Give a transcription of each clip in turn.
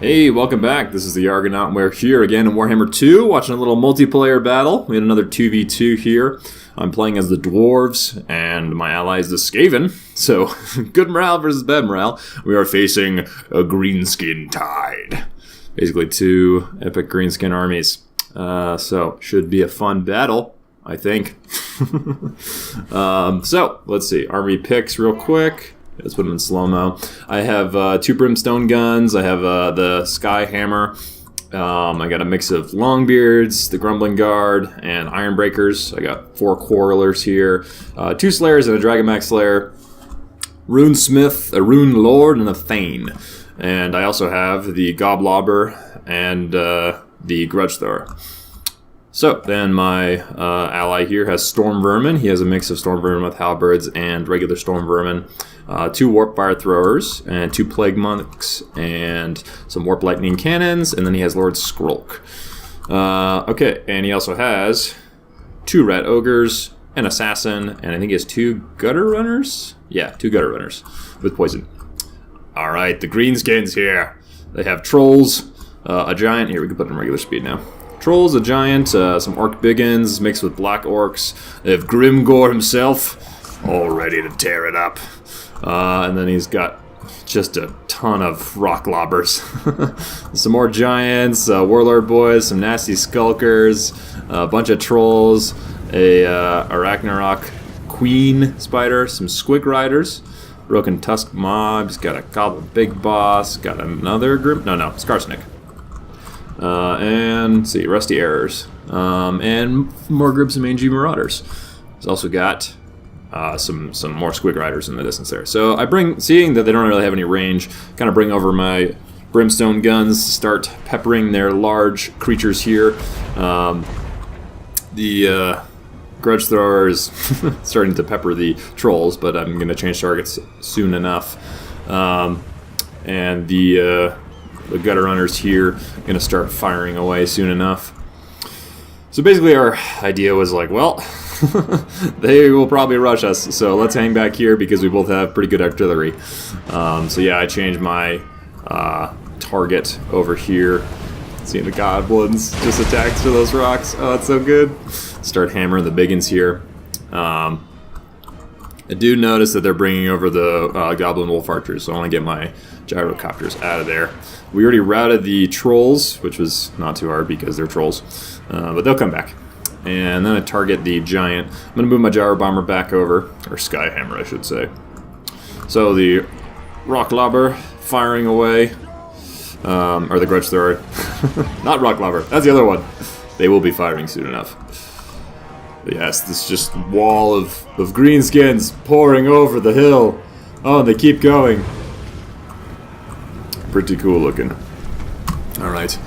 Hey, welcome back. This is TheArgonaut, and we're here again in Warhammer 2, watching a little multiplayer battle. We had another 2v2 here. I'm playing as the dwarves, and my ally is the Skaven. So, good morale versus bad morale. We are facing a Greenskin tide. Basically, two epic Greenskin armies. So, should be a fun battle, I think. So, let's see. Army picks real quick. Let's put them in slow-mo. I have two brimstone guns. I have the sky hammer. I got a mix of longbeards, the grumbling guard, and iron breakers. I got 4 quarrelers here, 2 slayers and a dragon max slayer, rune smith, a rune lord, and a thane. And I also have the goblobber and the grudge thrower. So, then my ally here has Storm Vermin. He has a mix of Storm Vermin with halberds and regular Storm Vermin. 2 Warp Fire Throwers, and 2 Plague Monks, and some Warp Lightning Cannons, and then he has Lord Skrulk. Okay, and he also has 2 Rat Ogres, an Assassin, and I think he has 2 Gutter Runners? Yeah, 2 Gutter Runners with poison. Alright, the Greenskins here. They have Trolls, a Giant. Here, we can put them in regular speed now. Trolls, a Giant, some Orc Biggins mixed with Black Orcs. They have Grimgore himself, all ready to tear it up. And then he's got just a ton of rock lobbers. Some more giants, warlord boys, some nasty skulkers, a bunch of trolls, a Ragnarok queen spider, some squig riders, broken tusk mobs, got a goblin big boss, got another group, no, Skarsnik. And let's see, rusty errors, and more groups of mangy marauders. He's also got some more squig riders in the distance there. So I seeing that they don't really have any range, kind of bring over my brimstone guns, start peppering their large creatures here. The grudge thrower is starting to pepper the trolls, but I'm going to change targets soon enough. And the gutter runners here going to start firing away soon enough. So basically our idea was like, well, they will probably rush us, so let's hang back here because we both have pretty good artillery. So yeah, I changed my target over here. Seeing the goblins just attack through those rocks. Oh, that's so good. Start hammering the biggins here. I do notice that they're bringing over the goblin wolf archers, so I want to get my gyrocopters out of there. We already routed the trolls, which was not too hard because they're trolls, but they'll come back. And then I target the giant. I'm going to move my gyro bomber back over, or sky hammer I should say. So the rock lobber firing away, or the grudge thrower. Not rock lobber, that's the other one. They will be firing soon enough. But yes, this just wall of greenskins pouring over the hill. Oh, they keep going. Pretty cool looking. Alright.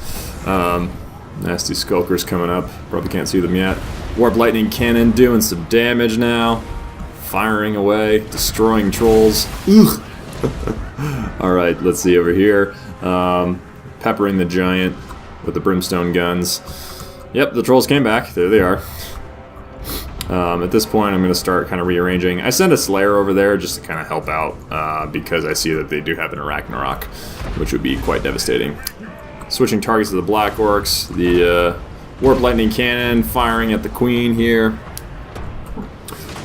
Nasty skulkers coming up. Probably can't see them yet. Warp Lightning Cannon doing some damage now. Firing away. Destroying trolls. Ugh. Alright, let's see over here. Peppering the giant with the brimstone guns. Yep, the trolls came back. There they are. At this point, I'm going to start kind of rearranging. I send a Slayer over there just to kind of help out because I see that they do have an Ragnarok, which would be quite devastating. Switching targets to the Black Orcs, the Warp Lightning Cannon firing at the Queen here.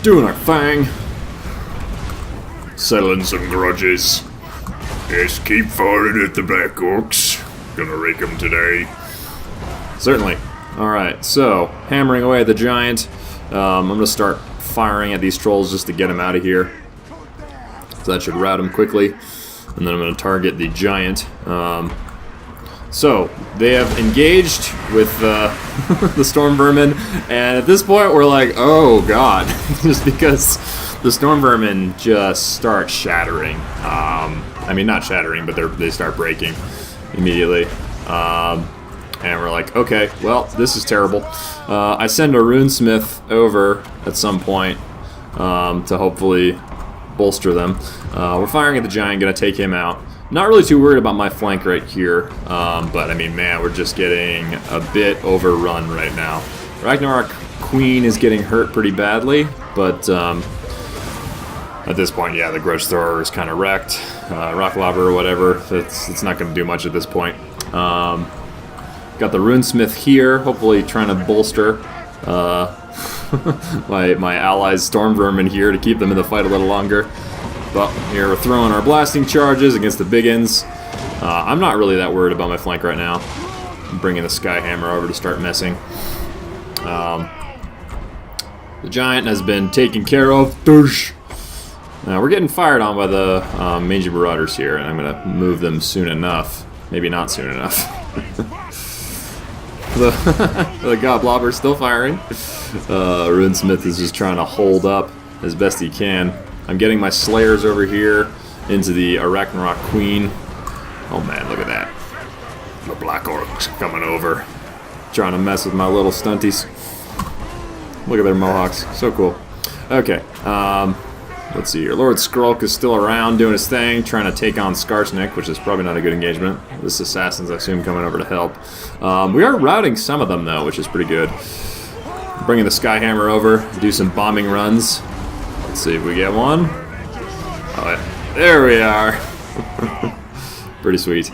Doing our thing. Settling some grudges. Yes, keep firing at the Black Orcs. Gonna rake them today. Certainly. Alright, so hammering away at the giant. I'm going to start firing at these trolls just to get them out of here. So that should rout them quickly. And then I'm going to target the giant. So, they have engaged with the Storm Vermin, and at this point we're like, oh god, just because the Storm Vermin just start shattering. I mean, not shattering, but they start breaking immediately. And we're like, okay, well, this is terrible. I send a runesmith over at some point to hopefully bolster them. We're firing at the giant, gonna take him out. Not really too worried about my flank right here, but I mean, man, we're just getting a bit overrun right now. Ragnarok Queen is getting hurt pretty badly, but At this point, yeah, the grudge thrower is kind of wrecked. Rock lava or whatever, it's not going to do much at this point. Got the runesmith here, hopefully trying to bolster my allies' storm vermin here to keep them in the fight a little longer. But here we're throwing our blasting charges against the biggins. I'm not really that worried about my flank right now. I'm bringing the Skyhammer over to start messing. The giant has been taken care of. We're getting fired on by the mangy marauders here, and I'm going to move them soon enough. Maybe not soon enough. the Goblobber's still firing. Runesmith is just trying to hold up as best he can. I'm getting my Slayers over here into the Arachnarok Queen. Oh man, look at that. The Black Orcs coming over. Trying to mess with my little stunties. Look at their mohawks. So cool. Okay. Let's see here. Lord Skrulk is still around doing his thing, trying to take on Skarsnik, which is probably not a good engagement. This assassin's, I assume, coming over to help. We are routing some of them, though, which is pretty good. Bringing the Skyhammer over, do some bombing runs. Let's see if we get one. Oh, there we are. Pretty sweet.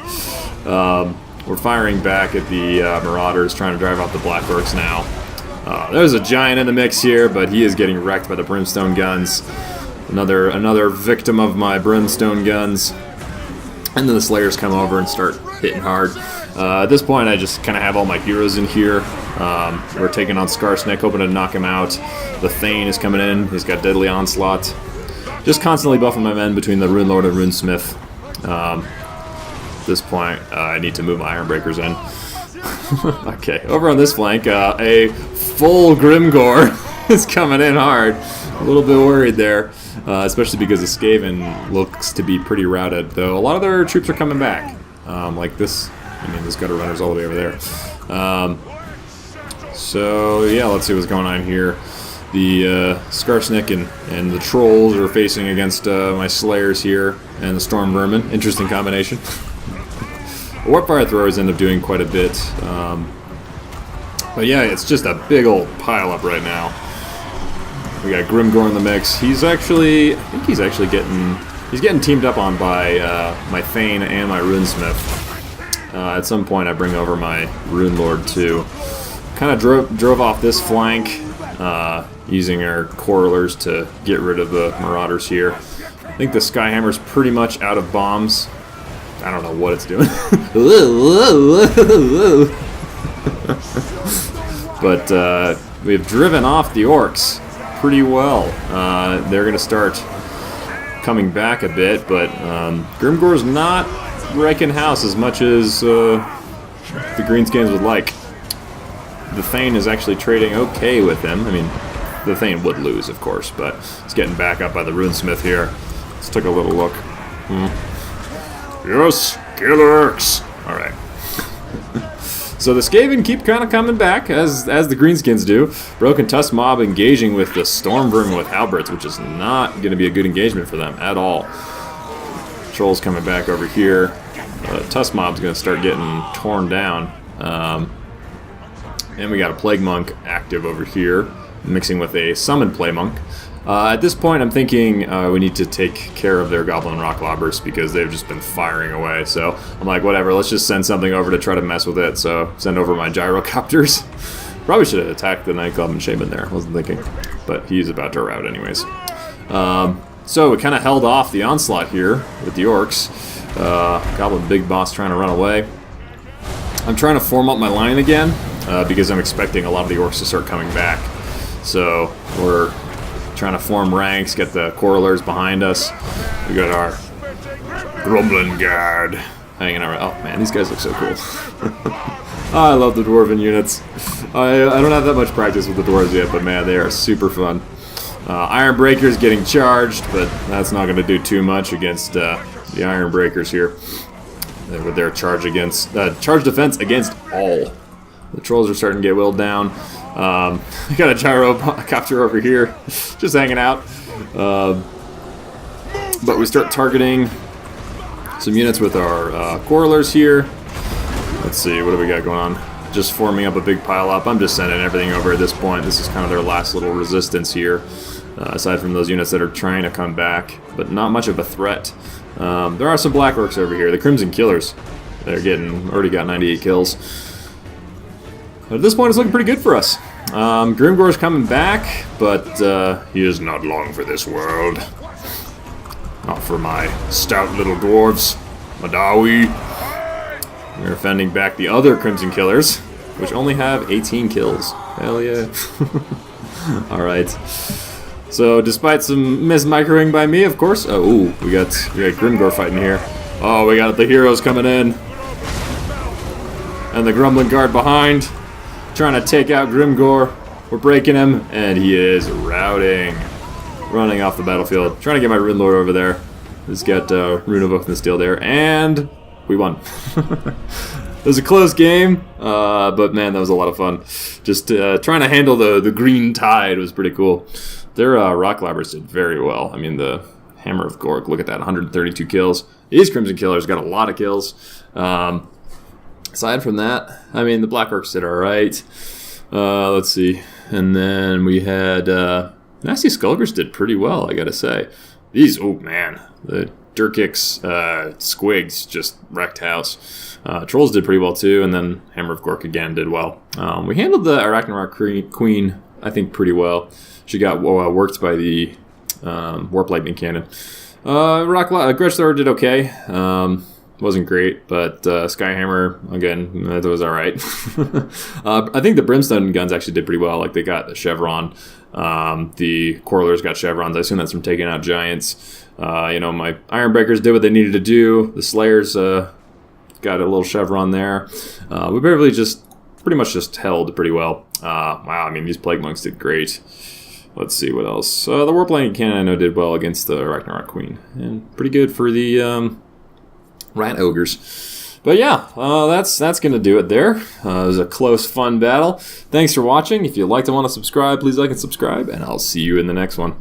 We're firing back at the Marauders, trying to drive out the Black Orcs now. There's a giant in the mix here, but he is getting wrecked by the Brimstone guns. Another victim of my Brimstone guns. And then the Slayers come over and start hitting hard. At this point, I just kind of have all my heroes in here. We're taking on Skarsnik, hoping to knock him out. The Thane is coming in. He's got Deadly Onslaught. Just constantly buffing my men between the Rune Lord and Runesmith. At this point, I need to move my Ironbreakers in. Okay, over on this flank, a full Grimgore is coming in hard. A little bit worried there, especially because the Skaven looks to be pretty routed, though a lot of their troops are coming back. Like this, I mean, this gutter runner's all the way over there. So yeah, let's see what's going on here. The Skarsnik and the Trolls are facing against my Slayers here, and the Storm Vermin. Interesting combination. Warpfire Throwers end up doing quite a bit. But yeah, it's just a big old pile up right now. We got Grimgore in the mix. He's actually, I think he's actually getting teamed up on by my Thane and my Runesmith. At some point I bring over my Rune Lord too. Kind of drove off this flank, using our Correlers to get rid of the Marauders here. I think the Skyhammer's pretty much out of bombs. I don't know what it's doing. But we've driven off the orcs pretty well. They're going to start coming back a bit, but Grimgore's not wrecking house as much as the Greenskins would like. The Thane is actually trading okay with him. I mean, the Thane would lose, of course, but it's getting back up by the Runesmith here. Let's take a little look. Yes, kill orcs. Alright. So the Skaven keep kind of coming back, as the Greenskins do. Broken Tusk Mob engaging with the Storm Vermin with Halberds, which is not going to be a good engagement for them at all. Trolls coming back over here. Tusk Mob's going to start getting torn down. And we got a Plague Monk active over here, mixing with a Summon Plague Monk. At this point, I'm thinking we need to take care of their Goblin Rock Lobbers because they've just been firing away. So I'm like, whatever, let's just send something over to try to mess with it. So send over my Gyrocopters. Probably should have attacked the Nightclub and Shaman there, wasn't thinking. But he's about to rout anyways. So we kind of held off the onslaught here with the Orcs. Goblin Big Boss trying to run away. I'm trying to form up my line again because I'm expecting a lot of the Orcs to start coming back. So we're trying to form ranks, get the Correlers behind us. We got our Grumbling Guard hanging out. Oh man, these guys look so cool. I love the Dwarven units. I don't have that much practice with the Dwarves yet, but man, they are super fun. Iron Breakers getting charged, but that's not going to do too much against the Iron Breakers here. With their charge defense against all. The Trolls are starting to get willed down. I got a Gyrocopter over here, just hanging out. But we start targeting some units with our Correlers here. Let's see, what do we got going on? Just forming up a big pile up. I'm just sending everything over at this point. This is kind of their last little resistance here. aside from those units that are trying to come back, but not much of a threat. There are some Black Orcs over here, the Crimson Killers. They're already got 98 kills. But at this point, it's looking pretty good for us. Grimgor's coming back, but He is not long for this world. Not for my stout little dwarves. Madawi. we're fending back the other Crimson Killers, which only have 18 kills. Hell yeah. Alright. So, despite some mismicroing by me, of course. Oh, ooh, we got Grimgor fighting here. Oh, we got the heroes coming in. And the Grumbling Guard behind, trying to take out Grimgor. We're breaking him, and he is routing. Running off the battlefield. Trying to get my Rune Lord over there. He's got Rune of Oath and Steel there, and we won. It was a close game, but man, that was a lot of fun. Just trying to handle the green tide was pretty cool. Their Rock Labbers did very well. I mean, the Hammer of Gork, look at that, 132 kills. These Crimson Killers got a lot of kills. Aside from that, I mean, the Black Orcs did alright. Let's see. And then we had... Nasty Skulkers did pretty well, I gotta say. These, oh man, the Durkix Squigs just wrecked house. Trolls did pretty well too, and then Hammer of Gork again did well. We handled the Arachnarok Queen, I think, pretty well. She got worked by the Warp Lightning Cannon. Grudge Thrower did okay. Wasn't great, but Skyhammer, again, that was alright. I think the Brimstone guns actually did pretty well. Like, they got the Chevron. The Quarrelers got Chevrons. I assume that's from taking out giants. You know, my Ironbreakers did what they needed to do. The Slayers got a little Chevron there. We barely pretty much just held pretty well. Wow, I mean, these Plague Monks did great. Let's see what else. The Warp Lightning Cannon, I know, did well against the Ragnarok Queen. And pretty good for the Rat Ogres. But yeah, that's going to do it there. It was a close, fun battle. Thanks for watching. If you liked and want to subscribe, please like and subscribe, and I'll see you in the next one.